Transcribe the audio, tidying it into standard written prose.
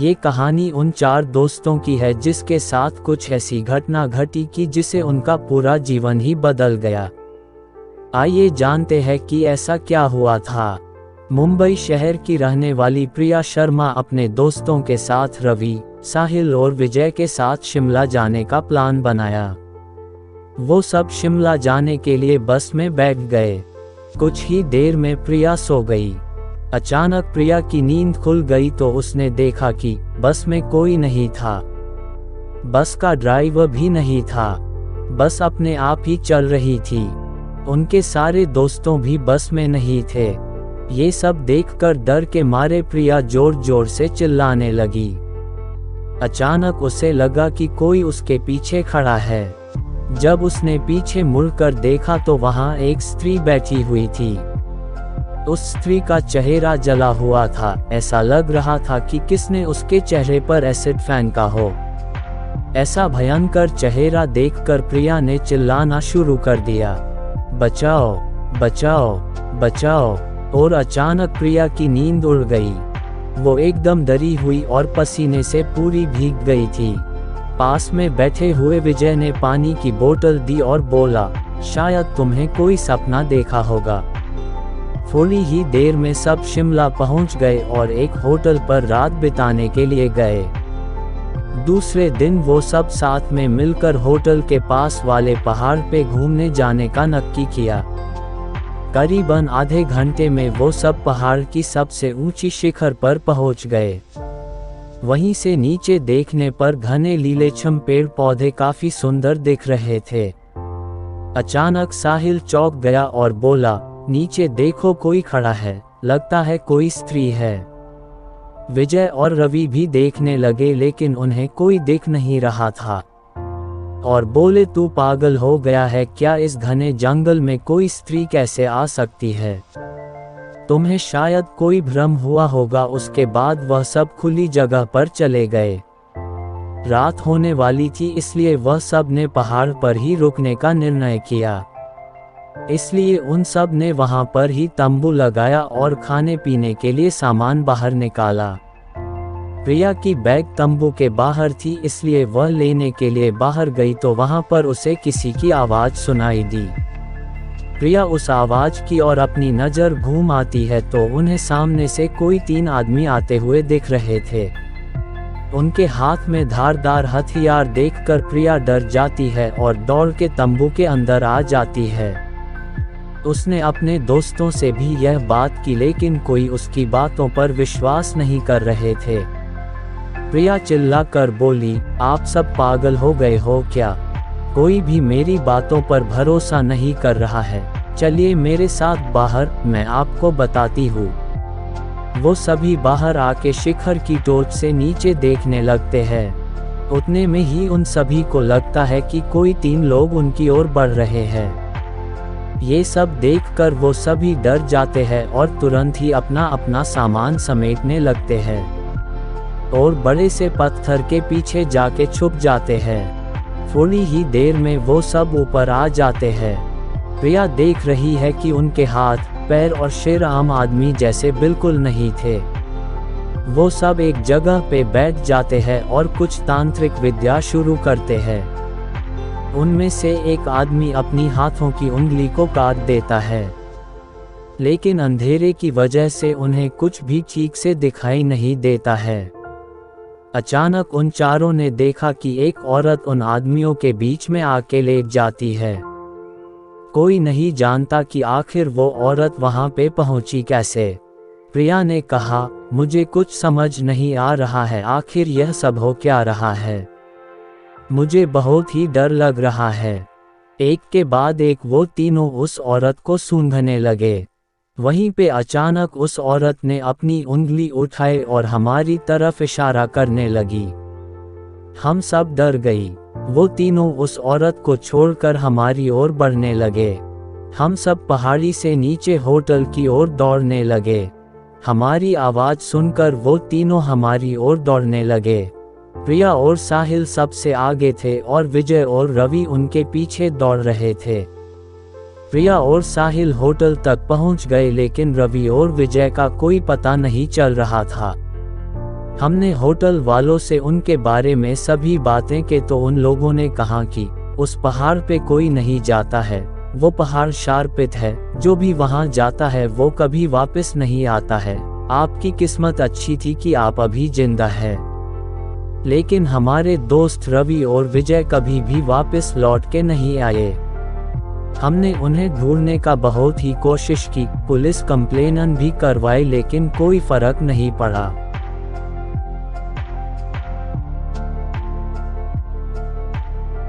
ये कहानी उन 4 दोस्तों की है जिसके साथ कुछ ऐसी घटना घटी कि जिसे उनका पूरा जीवन ही बदल गया। आइए जानते हैं कि ऐसा क्या हुआ था। मुंबई शहर की रहने वाली प्रिया शर्मा अपने दोस्तों के साथ रवि, साहिल और विजय के साथ शिमला जाने का प्लान बनाया। वो सब शिमला जाने के लिए बस में बैठ गए। कुछ ही देर में प्रिया सो गई। अचानक प्रिया की नींद खुल गई तो उसने देखा कि बस में कोई नहीं था। बस का ड्राइवर भी नहीं था। बस अपने आप ही चल रही थी। उनके सारे दोस्तों भी बस में नहीं थे। ये सब देखकर डर के मारे प्रिया जोर जोर से चिल्लाने लगी। अचानक उसे लगा कि कोई उसके पीछे खड़ा है। जब उसने पीछे मुड़कर देखा तो वहां एक स्त्री बैठी हुई थी। उस स्त्री का चेहरा जला हुआ था। ऐसा लग रहा था कि किसने उसके चेहरे पर एसिड फेंका हो। ऐसा भयंकर चेहरा देखकर प्रिया ने चिल्लाना शुरू कर दिया, बचाओ, बचाओ, बचाओ। और अचानक प्रिया की नींद उड़ गई। वो एकदम डरी हुई और पसीने से पूरी भीग गई थी। पास में बैठे हुए विजय ने पानी की बोतल दी और बोला, शायद तुम्हें कोई सपना देखा होगा। थोड़ी ही देर में सब शिमला पहुंच गए और एक होटल पर रात बिताने के लिए गए। दूसरे दिन वो सब साथ में मिलकर होटल के पास वाले पहाड़ पे घूमने जाने का नक्की किया। करीबन आधे घंटे में वो सब पहाड़ की सबसे ऊंची शिखर पर पहुंच गए। वहीं से नीचे देखने पर घने लीलेछम पेड़ पौधे काफी सुंदर दिख रहे थे। अचानक साहिल चौंक गया और बोला, नीचे देखो, कोई खड़ा है, लगता है कोई स्त्री है। विजय और रवि भी देखने लगे लेकिन उन्हें कोई दिख नहीं रहा था और बोले, तू पागल हो गया है क्या? इस घने जंगल में कोई स्त्री कैसे आ सकती है? तुम्हें शायद कोई भ्रम हुआ होगा। उसके बाद वह सब खुली जगह पर चले गए। रात होने वाली थी इसलिए वह सब ने पहाड़ पर ही रुकने का निर्णय किया। इसलिए उन सब ने वहां पर ही तंबू लगाया और खाने पीने के लिए सामान बाहर निकाला। प्रिया की बैग तंबू के बाहर थी इसलिए वह लेने के लिए बाहर गई तो वहां पर उसे किसी की आवाज सुनाई दी। प्रिया उस आवाज की ओर अपनी नजर घूम आती है तो उन्हें सामने से कोई 3 आदमी आते हुए दिख रहे थे। उनके हाथ में धारदार हथियार देखकर प्रिया डर जाती है और दौड़ के तंबू के अंदर आ जाती है। उसने अपने दोस्तों से भी यह बात की लेकिन कोई उसकी बातों पर विश्वास नहीं कर रहे थे। प्रिया चिल्लाकर बोली, आप सब पागल हो गए हो क्या? कोई भी मेरी बातों पर भरोसा नहीं कर रहा है। चलिए मेरे साथ बाहर, मैं आपको बताती हूँ। वो सभी बाहर आके शिखर की टोच से नीचे देखने लगते हैं। उतने में ही उन सभी को लगता है कि कोई 3 लोग उनकी ओर बढ़ रहे हैं। ये सब देखकर वो सभी डर जाते हैं और तुरंत ही अपना अपना सामान समेटने लगते हैं और बड़े से पत्थर के पीछे जाके छुप जाते हैं। थोड़ी ही देर में वो सब ऊपर आ जाते हैं। प्रिया देख रही है कि उनके हाथ, पैर और सिर आम आदमी जैसे बिल्कुल नहीं थे। वो सब एक जगह पे बैठ जाते हैं और कुछ तांत्रिक विद्या शुरू करते हैं। उनमें से एक आदमी अपनी हाथों की उंगली को काट देता है, लेकिन अंधेरे की वजह से उन्हें कुछ भी ठीक से दिखाई नहीं देता है। अचानक उन चारों ने देखा कि एक औरत उन आदमियों के बीच में आके लेट जाती है। कोई नहीं जानता कि आखिर वो औरत वहां पे पहुंची कैसे। प्रिया ने कहा, मुझे कुछ समझ नहीं आ रहा है, आखिर यह सब हो क्या रहा है? मुझे बहुत ही डर लग रहा है। एक के बाद एक वो तीनों उस औरत को सूंघने लगे। वहीं पे अचानक उस औरत ने अपनी उंगली उठाई और हमारी तरफ इशारा करने लगी। हम सब डर गई। वो तीनों उस औरत को छोड़कर हमारी ओर बढ़ने लगे। हम सब पहाड़ी से नीचे होटल की ओर दौड़ने लगे। हमारी आवाज सुनकर वो तीनों हमारी ओर दौड़ने लगे। प्रिया और साहिल सबसे आगे थे और विजय और रवि उनके पीछे दौड़ रहे थे। प्रिया और साहिल होटल तक पहुंच गए लेकिन रवि और विजय का कोई पता नहीं चल रहा था। हमने होटल वालों से उनके बारे में सभी बातें की तो उन लोगों ने कहा कि उस पहाड़ पे कोई नहीं जाता है, वो पहाड़ शार्पित है, जो भी वहां जाता है वो कभी वापस नहीं आता है। आपकी किस्मत अच्छी थी कि आप अभी जिंदा है। लेकिन हमारे दोस्त रवि और विजय कभी भी वापस लौट के नहीं आए। हमने उन्हें ढूंढने का बहुत ही कोशिश की, पुलिस कंप्लेन भी करवाई लेकिन कोई फर्क नहीं पड़ा।